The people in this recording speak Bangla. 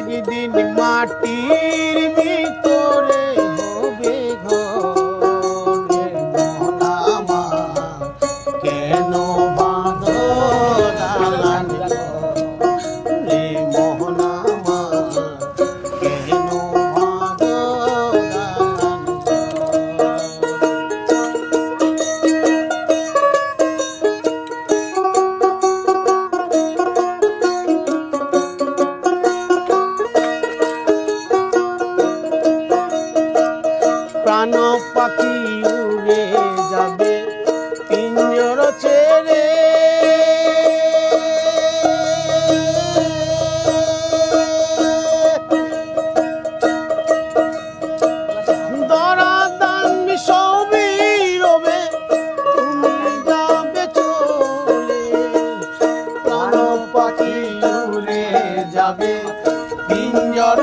একদিন মাটির ভিতরে হবে ঘর। মন আমার কেন বাঁধো দালান রে, মোহন আমার কেন বাঁধো দালান। প্রাণ পাখি উড়ে যাবে পিঞ্জর ছেড়ে, ধরা দানবি সবই রবে তুমি যাবে চলে। প্রাণ পাখি উড়ে যাবে পিঞ্জর